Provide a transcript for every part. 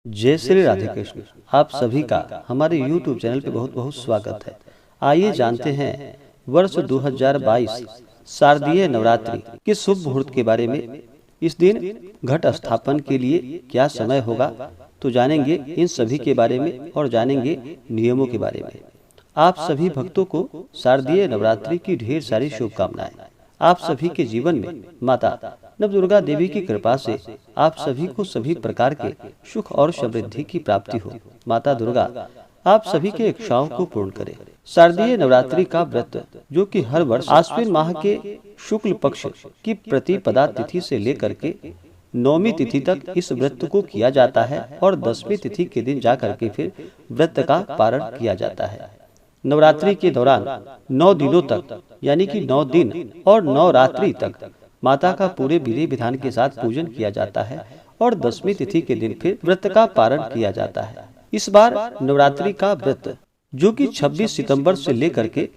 जय श्री राधे कृष्ण। आप सभी का हमारे YouTube चैनल पे बहुत बहुत स्वागत है। आइए जानते हैं वर्ष 2022 शारदीय नवरात्रि के शुभ मुहूर्त के बारे में। इस दिन घट स्थापन के लिए क्या समय होगा, तो जानेंगे इन सभी के बारे में और जानेंगे नियमों के बारे में। आप सभी भक्तों को शारदीय नवरात्रि की ढेर सारी शुभकामनाएं। आप सभी के जीवन में माता नवदुर्गा देवी की कृपा से आप सभी को सभी प्रकार के सुख और समृद्धि की प्राप्ति हो। माता दुर्गा आप सभी के इच्छाओं को पूर्ण करे। शारदीय नवरात्रि का व्रत, जो कि हर वर्ष आश्विन माह के शुक्ल पक्ष की प्रतिपदा तिथि से लेकर के नौमी तिथि तक इस व्रत को किया जाता है और 10वीं तिथि के दिन जाकर के फिर व्रत का पारण किया जाता है। नवरात्रि के दौरान 9 दिनों तक यानी कि 9 दिन और 9 रात्रि तक माता का पूरे विधि विधान के साथ पूजन किया जाता है और 10वीं तिथि के दिन फिर व्रत का पारण किया जाता है। इस बार नवरात्रि का व्रत, जो कि 26 सितंबर से लेकर के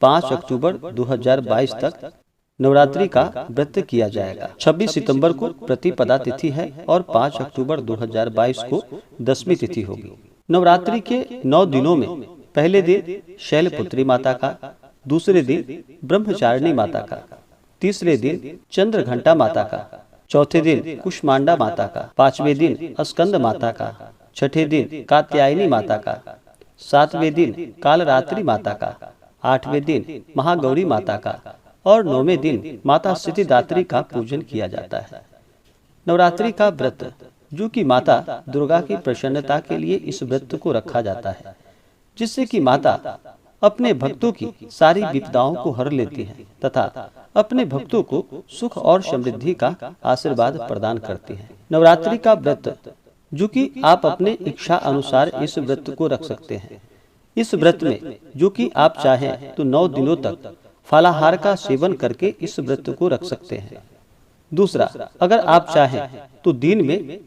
5 अक्टूबर 2022 तक नवरात्रि का व्रत किया जाएगा। 26 सितंबर को प्रतिपदा तिथि है और 5 अक्टूबर 2022 को 10वीं तिथि होगी। नवरात्रि के 9 दिनों में पहले दिन शैलपुत्री माता का, दूसरे दिन ब्रह्मचारिणी माता का, तीसरे दिन चंद्रघंटा माता का, चौथे दिन कुष्मांडा माता का, 5वें दिन स्कंद माता का, 6ठे दिन कात्यायनी माता का, 7वें दिन कालरात्रि माता का, 8वें दिन महागौरी माता का और 9वें दिन माता सिद्धिदात्री का पूजन किया जाता है। नवरात्रि का व्रत, जो कि माता दुर्गा की प्रसन्नता के लिए इस व्रत को रखा जाता है, जिससे कि माता अपने भक्तों की सारी विपदाओं को हर लेती हैं तथा अपने भक्तों को सुख और समृद्धि का आशीर्वाद प्रदान करती हैं। नवरात्रि का व्रत, जो कि आप अपने इच्छा अनुसार इस व्रत को रख सकते हैं। इस व्रत में जो कि आप चाहें तो 9 दिनों तक फलाहार का सेवन करके इस व्रत को रख सकते हैं। दूसरा, अगर आप चाहें तो दिन में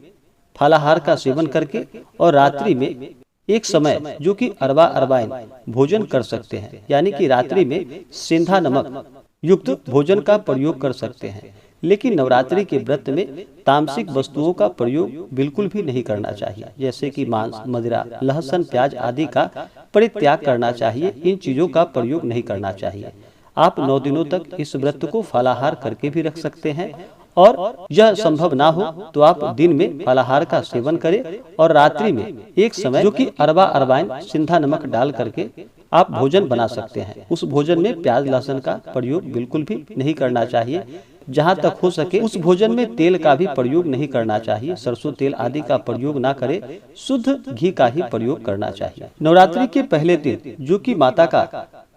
फलाहार का सेवन करके और रात्रि में एक समय जो कि अरबा अरबाइन भोजन कर सकते हैं, यानी कि रात्रि में सेंधा नमक युक्त भोजन का प्रयोग कर सकते हैं। लेकिन नवरात्रि के व्रत में तामसिक वस्तुओं का प्रयोग बिल्कुल भी नहीं करना चाहिए, जैसे कि मांस, मदिरा, लहसुन, प्याज आदि का परित्याग करना चाहिए। इन चीजों का प्रयोग नहीं करना चाहिए। आप 9 दिनों तक इस व्रत को फलाहार करके भी रख सकते हैं और यह संभव ना हो तो आप दिन में फलाहार का सेवन करें और रात्रि में एक समय जो कि अरबा अरबाइन सिंधा नमक डाल करके आप भोजन बना सकते हैं। उस भोजन में प्याज लहसुन का प्रयोग बिल्कुल भी नहीं करना चाहिए। जहाँ तक हो सके उस भोजन में तेल का भी प्रयोग नहीं करना चाहिए। सरसों तेल आदि का प्रयोग ना करें, शुद्ध घी का ही प्रयोग करना चाहिए। नवरात्रि के पहले दिन जो कि माता का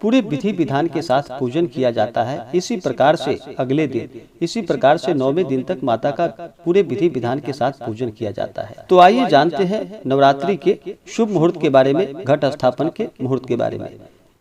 पूरे विधि विधान के साथ पूजन किया जाता है, इसी प्रकार से अगले दिन, इसी प्रकार से 9वें दिन तक माता का पूरे विधि विधान के साथ पूजन किया जाता है। तो आइए जानते हैं नवरात्रि के शुभ मुहूर्त के बारे में, घट स्थापन के मुहूर्त के बारे में।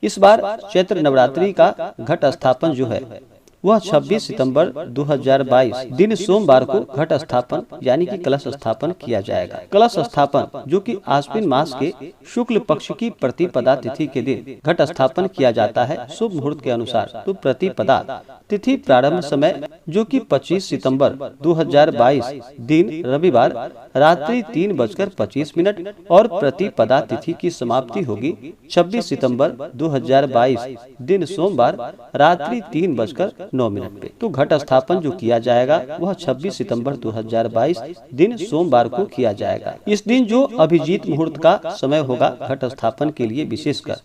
इस बार चैत्र नवरात्रि का घट स्थापन जो है वह 26 सितंबर 2022 दिन सोमवार को घट स्थापन यानी कि कलश स्थापन किया जाएगा। कलश स्थापन, जो कि आश्विन मास के शुक्ल पक्ष की प्रतिपदा तिथि के दिन घट स्थापन किया जाता है शुभ मुहूर्त के अनुसार। तो प्रतिपदा तिथि प्रारंभ समय जो कि 25 सितंबर 2022 दिन रविवार रात्रि 3:25 और प्रतिपदा तिथि की समाप्ति होगी 26 सितंबर 2022 दिन सोमवार रात्रि 3:09 पे। तो घट स्थापन जो किया जाएगा वह 26 सितंबर 2022 दिन सोमवार को किया जाएगा। इस दिन जो अभिजीत मुहूर्त का समय होगा घट स्थापन के लिए, विशेषकर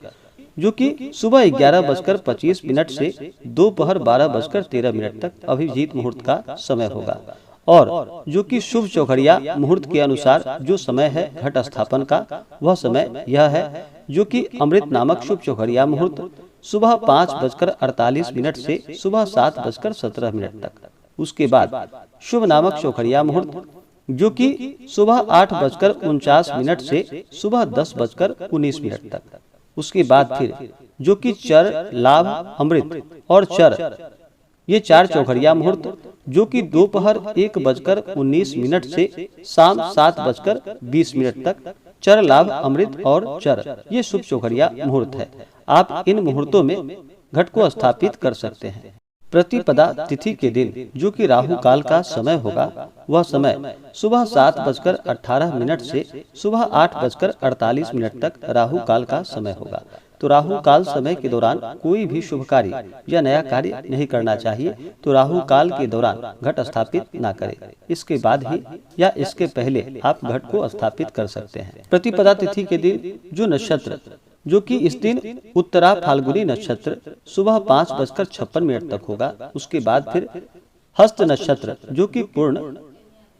जो कि सुबह 11:25 से दोपहर 12:13 तक अभिजीत मुहूर्त का समय होगा। और जो कि शुभ चौघड़िया मुहूर्त के अनुसार जो समय है घट स्थापन का, वह समय यह है जो कि अमृत नामक शुभ चौघड़िया मुहूर्त सुबह 5:48 से सुबह 7:17 तक। उसके बाद शुभ नामक चौघड़िया मुहूर्त जो कि सुबह 8:49 से सुबह 10:19 तक। उसके बाद फिर जो कि चर, लाभ, अमृत और चर, ये 4 चौघड़िया मुहूर्त जो कि दोपहर 1:19 से शाम 7:20 तक चर, लाभ, अमृत और चर, ये शुभ चौघड़िया मुहूर्त है। आप इन मुहूर्तों में घट को स्थापित कर सकते हैं। प्रतिपदा तिथि के दिन जो कि राहु काल का समय होगा, वह समय सुबह 7:18 से सुबह 8:48 तक राहु काल का समय होगा। तो राहु काल समय के दौरान कोई भी शुभ कार्य या नया कार्य नहीं करना चाहिए। तो राहु काल के दौरान घट स्थापित ना करें। इसके बाद ही या इसके पहले आप घट को स्थापित कर सकते हैं। प्रतिपदा तिथि के दिन जो नक्षत्र जो कि इस दिन उत्तरा फाल्गुनी नक्षत्र सुबह 5:56 तक होगा। उसके बाद फिर हस्त नक्षत्र जो कि पूर्ण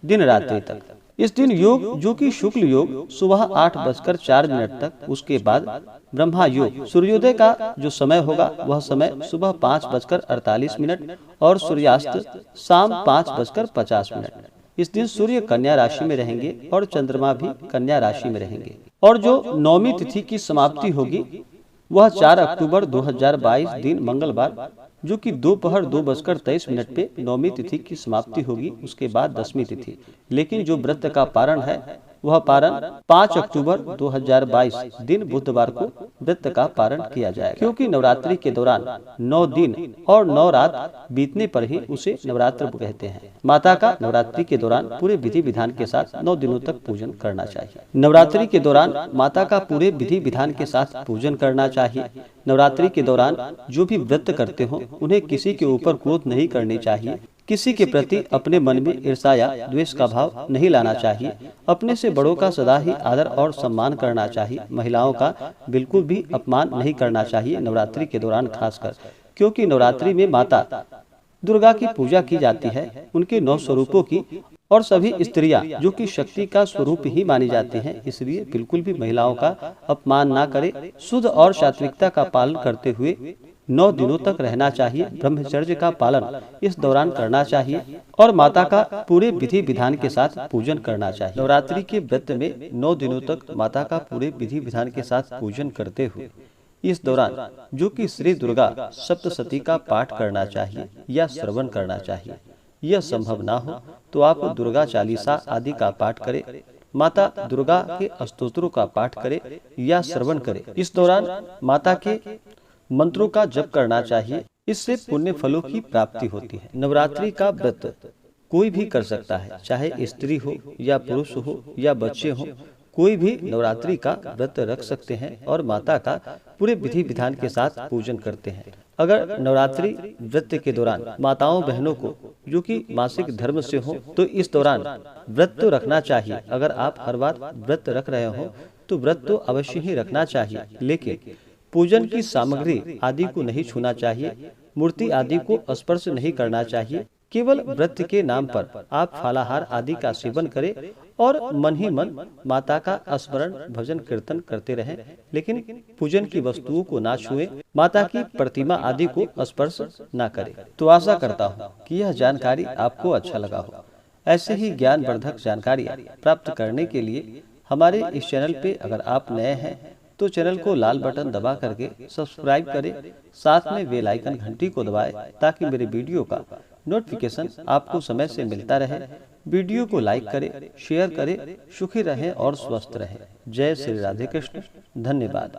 दिन रात्रि तक। इस दिन योग जो कि शुक्ल योग सुबह 8:04 तक। उसके बाद ब्रह्मा योग सूर्योदय का जो समय होगा वह समय सुबह 5:48 और सूर्यास्त शाम 5:50। इस दिन सूर्य कन्या राशि में रहेंगे और चंद्रमा भी कन्या राशि में रहेंगे। और जो नौमी तिथि की समाप्ति होगी वह 4 अक्टूबर 2022 दिन मंगलवार जो कि दोपहर 2:23 पे नौमी तिथि की समाप्ति होगी। उसके बाद 10वीं तिथि। लेकिन जो व्रत का पारण है वह पारण 5 अक्टूबर 2022 दिन बुधवार को व्रत का पारण किया जाएगा, क्योंकि नवरात्रि के दौरान 9 दिन और 9 रात बीतने पर ही उसे नवरात्र कहते हैं। माता का नवरात्रि के दौरान पूरे विधि विधान के साथ 9 दिनों तक पूजन करना चाहिए। नवरात्रि के दौरान माता का पूरे विधि विधान के साथ पूजन करना चाहिए। नवरात्रि के दौरान जो भी व्रत करते हो उन्हें किसी के ऊपर क्रोध नहीं करनी चाहिए। किसी के प्रति अपने मन में ईर्ष्या या द्वेष का भाव नहीं लाना चाहिए। अपने से बड़ों का सदा ही आदर और सम्मान करना चाहिए। महिलाओं का बिल्कुल भी अपमान नहीं करना चाहिए नवरात्रि के दौरान खासकर, क्योंकि नवरात्रि में माता दुर्गा की पूजा की जाती है, उनके 9 स्वरूपों की। और सभी स्त्रियां जो कि शक्ति का स्वरूप ही मानी जाती हैं, इसलिए बिल्कुल भी महिलाओं का अपमान ना करें। शुद्ध और सात्विकता का पालन करते हुए 9 दिनों तक रहना चाहिए। ब्रह्मचर्य का पालन इस दौरान करना चाहिए और माता का पूरे विधि विधान के साथ पूजन करना चाहिए। नवरात्रि के व्रत में 9 दिनों तक माता का पूरे विधि विधान के साथ पूजन करते हुए इस दौरान जो कि श्री दुर्गा सप्तशती का पाठ करना चाहिए या श्रवण करना चाहिए। यह संभव ना हो तो आप दुर्गा चालीसा आदि का पाठ करें, माता दुर्गा के स्तोत्रों का पाठ करें या श्रवण करें। इस दौरान माता के मंत्रों का जप करना चाहिए, इससे पुण्य फलों की प्राप्ति होती है। नवरात्रि का व्रत कोई भी कर सकता है, चाहे स्त्री हो या पुरुष हो या बच्चे हो, कोई भी नवरात्रि का व्रत रख सकते हैं और माता का पूरे विधि विधान के साथ पूजन करते हैं। अगर नवरात्रि व्रत के दौरान माताओं बहनों को जो कि मासिक धर्म से हो तो इस दौरान व्रत तो रखना चाहिए। अगर आप हर बार व्रत रख रहे हो तो व्रत तो अवश्य ही रखना चाहिए, लेकिन पूजन की सामग्री आदि को नहीं छूना चाहिए, मूर्ति आदि को स्पर्श नहीं करना चाहिए। केवल व्रत के नाम पर आप फलाहार आदि का सेवन करें और मन ही मन माता का स्मरण भजन कीर्तन करते रहें, लेकिन पूजन की वस्तुओं को ना छुएं, माता की प्रतिमा आदि को स्पर्श ना करें। तो आशा करता हूँ कि यह जानकारी आपको अच्छा लगा हो। ऐसे ही ज्ञानवर्धक जानकारियाँ प्राप्त करने के लिए हमारे इस चैनल पे अगर आप नए हैं तो चैनल को लाल बटन दबा करके सब्सक्राइब करें, साथ में बेल आइकन घंटी को दबाएं ताकि मेरे वीडियो का नोटिफिकेशन आपको समय से मिलता रहे। वीडियो को लाइक करें, शेयर करें। सुखी रहें और स्वस्थ रहें। जय श्री राधे कृष्ण। धन्यवाद।